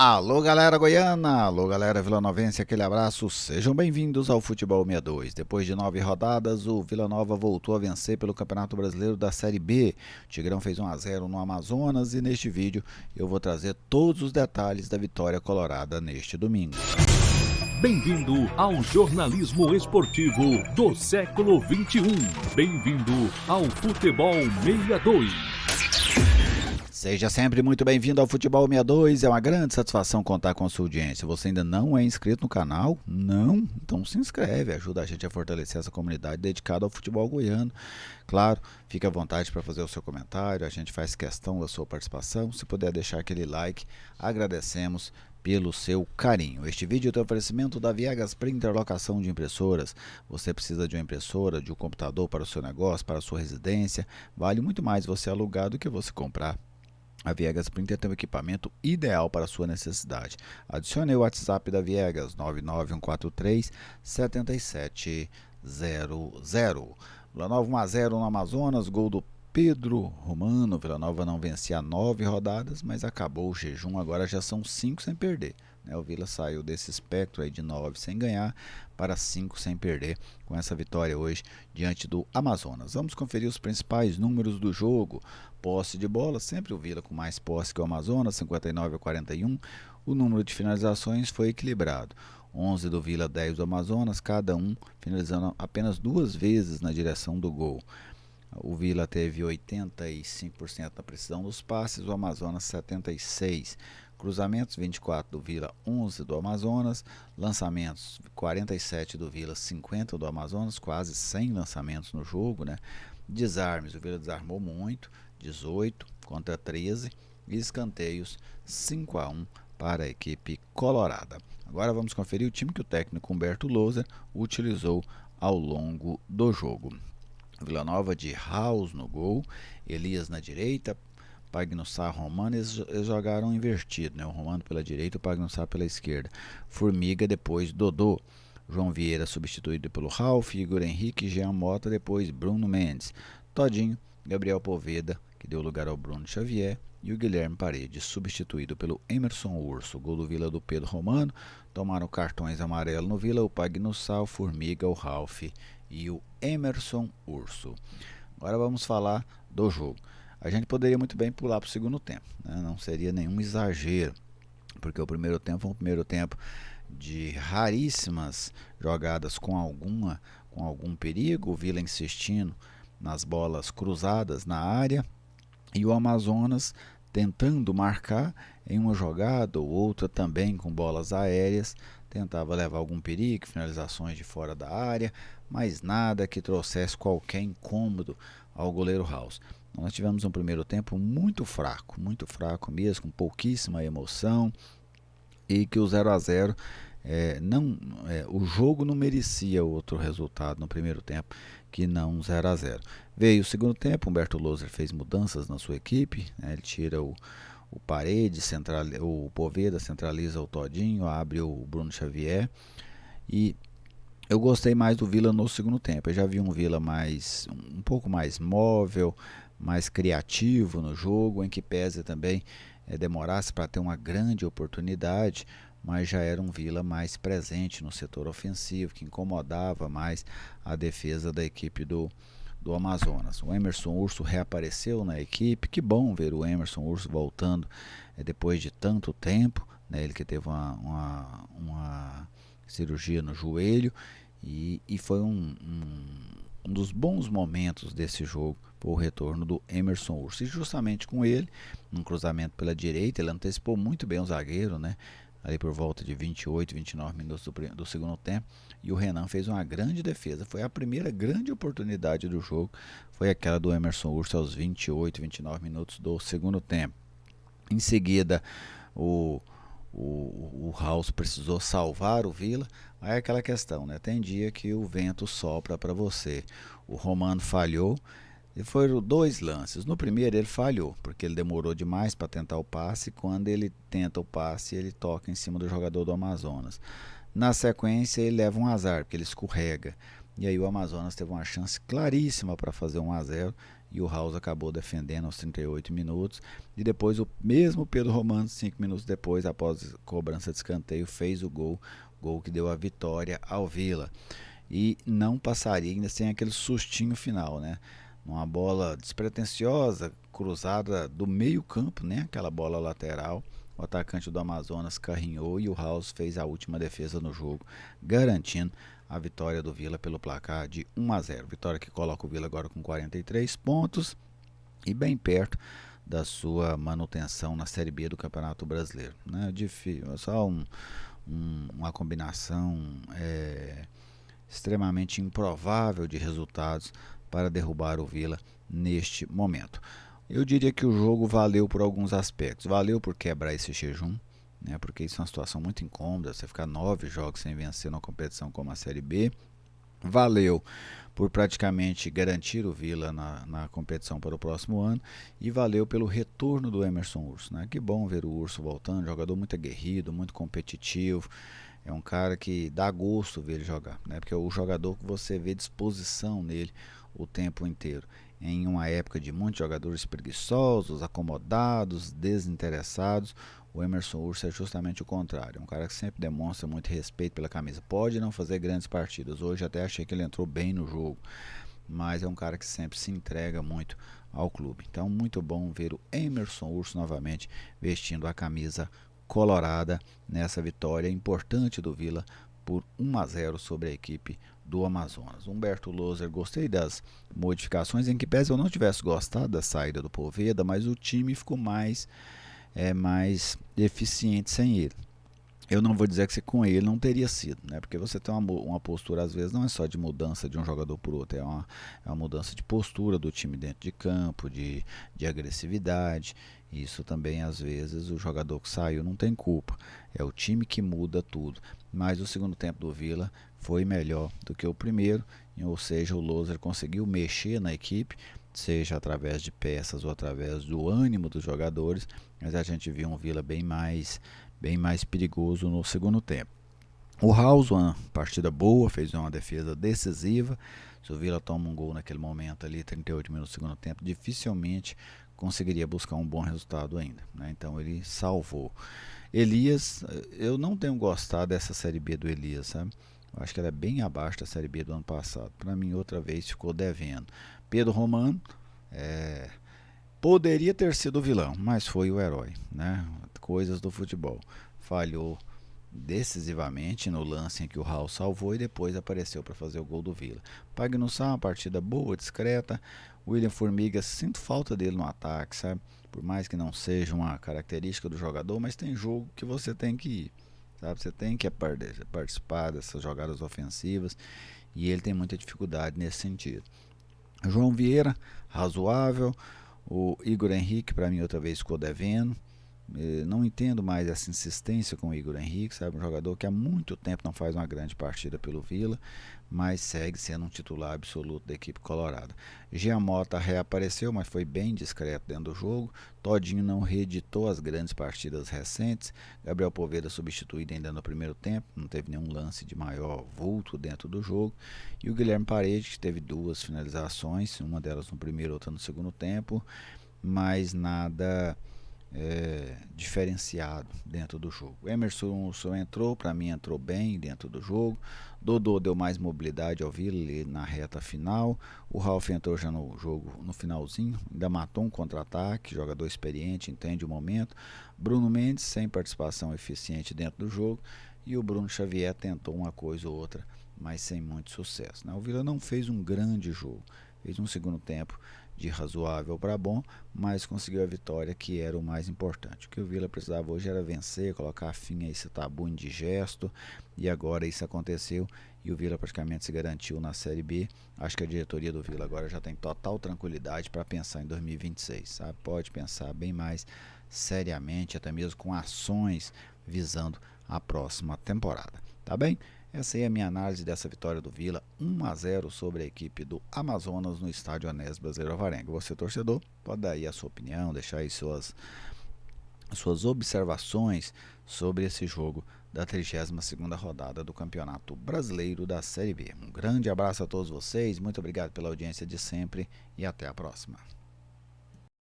Alô galera goiana, alô galera vilanovense, aquele abraço, sejam bem-vindos ao Futebol 62. Depois de 9 rodadas, o Vila Nova voltou a vencer pelo Campeonato Brasileiro da Série B. O Tigrão fez 1-0 no Amazonas e neste vídeo eu vou trazer todos os detalhes da vitória colorada neste domingo. Bem-vindo ao jornalismo esportivo do século XXI. Bem-vindo ao Futebol 62. Seja sempre muito bem-vindo ao Futebol 62, é uma grande satisfação contar com a sua audiência. Você ainda não é inscrito no canal? Não? Então se inscreve, ajuda a gente a fortalecer essa comunidade dedicada ao futebol goiano. Claro, fique à vontade para fazer o seu comentário, a gente faz questão da sua participação. Se puder deixar aquele like, agradecemos pelo seu carinho. Este vídeo tem oferecimento da Viegas Printer, locação de impressoras. Você precisa de uma impressora, de um computador para o seu negócio, para a sua residência. Vale muito mais você alugar do que você comprar. A Viegas Printer tem o equipamento ideal para a sua necessidade. Adicione o WhatsApp da Viegas 99143 7700. Vila Nova 1-0 no Amazonas, gol do Pedro Romano. Vila Nova não vencia 9 rodadas, mas acabou o jejum, agora já são 5 sem perder. O Vila saiu desse espectro aí de 9 sem ganhar para 5 sem perder com essa vitória hoje diante do Amazonas. Vamos conferir os principais números do jogo. Posse de bola, sempre o Vila com mais posse que o Amazonas, 59-41. O número de finalizações foi equilibrado. 11 do Vila, 10 do Amazonas, cada um finalizando apenas 2 vezes na direção do gol. O Vila teve 85% da precisão dos passes, o Amazonas 76%. Cruzamentos 24 do Vila, 11 do Amazonas. Lançamentos 47 do Vila, 50 do Amazonas, quase 100 lançamentos no jogo, né? Desarmes, o Vila desarmou muito, 18 contra 13. E escanteios 5-1 para a equipe colorada. Agora vamos conferir o time que o técnico Humberto Louser utilizou ao longo do jogo. Vila Nova de House no gol, Elias na direita, Pagnussá, Romano, eles jogaram invertido, né? O Romano pela direita, o Pagnussá pela esquerda. Formiga, depois Dodô. João Vieira substituído pelo Ralf, Igor Henrique, Jean Mota, depois Bruno Mendes. Todinho, Gabriel Poveda, que deu lugar ao Bruno Xavier, e o Guilherme Paredes, substituído pelo Emerson Urso. Gol do Vila do Pedro Romano. Tomaram cartões amarelos no Vila, o Pagnussá, o Formiga, o Ralf e o Emerson Urso. Agora vamos falar do jogo. A gente poderia muito bem pular para o segundo tempo, né? Não seria nenhum exagero, porque o primeiro tempo foi um primeiro tempo de raríssimas jogadas com algum perigo, o Vila insistindo nas bolas cruzadas na área e o Amazonas tentando marcar em uma jogada ou outra também com bolas aéreas, tentava levar algum perigo, finalizações de fora da área, mas nada que trouxesse qualquer incômodo ao goleiro House. Nós tivemos um primeiro tempo muito fraco mesmo, com pouquíssima emoção, e que o 0-0 o jogo não merecia outro resultado no primeiro tempo que não 0-0. Veio o segundo tempo, Humberto Louser fez mudanças na sua equipe, né? Ele tira o Paredes, o Poveda, centraliza o Todinho, abre o Bruno Xavier, e eu gostei mais do Vila no segundo tempo. Eu já vi um Vila um pouco mais móvel, mais criativo no jogo, em que pese também demorasse para ter uma grande oportunidade, mas já era um Vila mais presente no setor ofensivo, que incomodava mais a defesa da equipe do Amazonas. O Emerson Urso reapareceu na equipe, que bom ver o Emerson Urso voltando depois de tanto tempo, né? Ele que teve uma cirurgia no joelho, e foi um dos bons momentos desse jogo, foi o retorno do Emerson Urso. E justamente com ele, num cruzamento pela direita, ele antecipou muito bem o zagueiro, né? Ali por volta de 28, 29 minutos do segundo tempo, e o Renan fez uma grande defesa. Foi a primeira grande oportunidade do jogo, foi aquela do Emerson Urso aos 28, 29 minutos do segundo tempo. Em seguida, o House precisou salvar o Vila. Aí é aquela questão, né? Tem dia que o vento sopra para você. O Romano falhou, e foram 2 lances. No primeiro ele falhou, porque ele demorou demais para tentar o passe. Quando ele tenta o passe, ele toca em cima do jogador do Amazonas. Na sequência ele leva um azar, porque ele escorrega. E aí o Amazonas teve uma chance claríssima para fazer 1-0, e o House acabou defendendo aos 38 minutos. E depois o mesmo Pedro Romano, 5 minutos depois, após cobrança de escanteio, fez o gol que deu a vitória ao Vila. E não passaria ainda sem aquele sustinho final, né? Uma bola despretensiosa, cruzada do meio campo, né? Aquela bola lateral. O atacante do Amazonas carrinhou e o House fez a última defesa no jogo, garantindo a vitória do Vila pelo placar de 1-0. Vitória que coloca o Vila agora com 43 pontos e bem perto da sua manutenção na Série B do Campeonato Brasileiro, né? Difícil, só uma combinação extremamente improvável de resultados para derrubar o Vila neste momento. Eu diria que o jogo valeu por alguns aspectos. Valeu por quebrar esse jejum, né, porque isso é uma situação muito incômoda, você ficar 9 jogos sem vencer numa competição como a Série B. Valeu por praticamente garantir o Vila na competição para o próximo ano. E valeu pelo retorno do Emerson Urso, né? Que bom ver o Urso voltando, jogador muito aguerrido, muito competitivo. É um cara que dá gosto ver ele jogar, né? Porque é o jogador que você vê disposição nele o tempo inteiro. Em uma época de muitos jogadores preguiçosos, acomodados, desinteressados, o Emerson Urso é justamente o contrário. É um cara que sempre demonstra muito respeito pela camisa. Pode não fazer grandes partidas. Hoje até achei que ele entrou bem no jogo, mas é um cara que sempre se entrega muito ao clube. Então, muito bom ver o Emerson Urso novamente vestindo a camisa colorada nessa vitória importante do Vila por 1-0 sobre a equipe do Amazonas. Humberto Loser, gostei das modificações, em que pese eu não tivesse gostado da saída do Poveda, mas o time ficou mais eficiente sem ele. Eu não vou dizer que com ele não teria sido, né? Porque você tem uma postura, às vezes, não é só de mudança de um jogador por outro, é uma mudança de postura do time dentro de campo, de agressividade. Isso também, às vezes, o jogador que saiu não tem culpa. É o time que muda tudo. Mas o segundo tempo do Vila foi melhor do que o primeiro, ou seja, o Loser conseguiu mexer na equipe, seja através de peças ou através do ânimo dos jogadores, mas a gente viu um Vila bem mais perigoso no segundo tempo. O House, uma partida boa, fez uma defesa decisiva. Se o Vila toma um gol naquele momento ali, 38 minutos do segundo tempo, dificilmente conseguiria buscar um bom resultado ainda, né? Então ele salvou. Elias, eu não tenho gostado dessa Série B do Elias, sabe? Eu acho que ela é bem abaixo da Série B do ano passado. Para mim, outra vez ficou devendo. Pedro Romano, poderia ter sido o vilão, mas foi o herói, né? Coisas do futebol. Falhou decisivamente no lance em que o Raul salvou e depois apareceu para fazer o gol do Vila. Pagnussá, uma partida boa, discreta. William Formiga, sinto falta dele no ataque, sabe? Por mais que não seja uma característica do jogador, mas tem jogo que você tem que ir, sabe? Você tem que participar dessas jogadas ofensivas e ele tem muita dificuldade nesse sentido. João Vieira, razoável. O Igor Henrique, para mim, outra vez ficou devendo. Não entendo mais essa insistência com o Igor Henrique, sabe? Um jogador que há muito tempo não faz uma grande partida pelo Vila, mas segue sendo um titular absoluto da equipe colorada. Jean Mota reapareceu, mas foi bem discreto dentro do jogo. Todinho não reeditou as grandes partidas recentes. Gabriel Poveda substituído ainda no primeiro tempo, não teve nenhum lance de maior vulto dentro do jogo. E o Guilherme Paredes, que teve 2 finalizações, uma delas no primeiro, outra no segundo tempo, mas nada diferenciado dentro do jogo. Emerson Urso entrou, para mim entrou bem dentro do jogo. Dodô deu mais mobilidade ao Vila na reta final. O Ralf entrou já no jogo no finalzinho, ainda matou um contra-ataque, jogador experiente, entende o momento. Bruno Mendes sem participação eficiente dentro do jogo e o Bruno Xavier tentou uma coisa ou outra, mas sem muito sucesso, né? O Vila não fez um grande jogo, fez um segundo tempo de razoável para bom, mas conseguiu a vitória, que era o mais importante. O que o Vila precisava hoje era vencer, colocar fim a esse tabu indigesto, e agora isso aconteceu e o Vila praticamente se garantiu na Série B. Acho que a diretoria do Vila agora já tem total tranquilidade para pensar em 2026, sabe? Pode pensar bem mais seriamente, até mesmo com ações visando a próxima temporada, tá bem? Essa aí é a minha análise dessa vitória do Vila, 1-0 sobre a equipe do Amazonas no estádio Anésia Brasileiro Alvarenga. Você, torcedor, pode dar aí a sua opinião, deixar aí suas observações sobre esse jogo da 32ª rodada do Campeonato Brasileiro da Série B. Um grande abraço a todos vocês, muito obrigado pela audiência de sempre e até a próxima.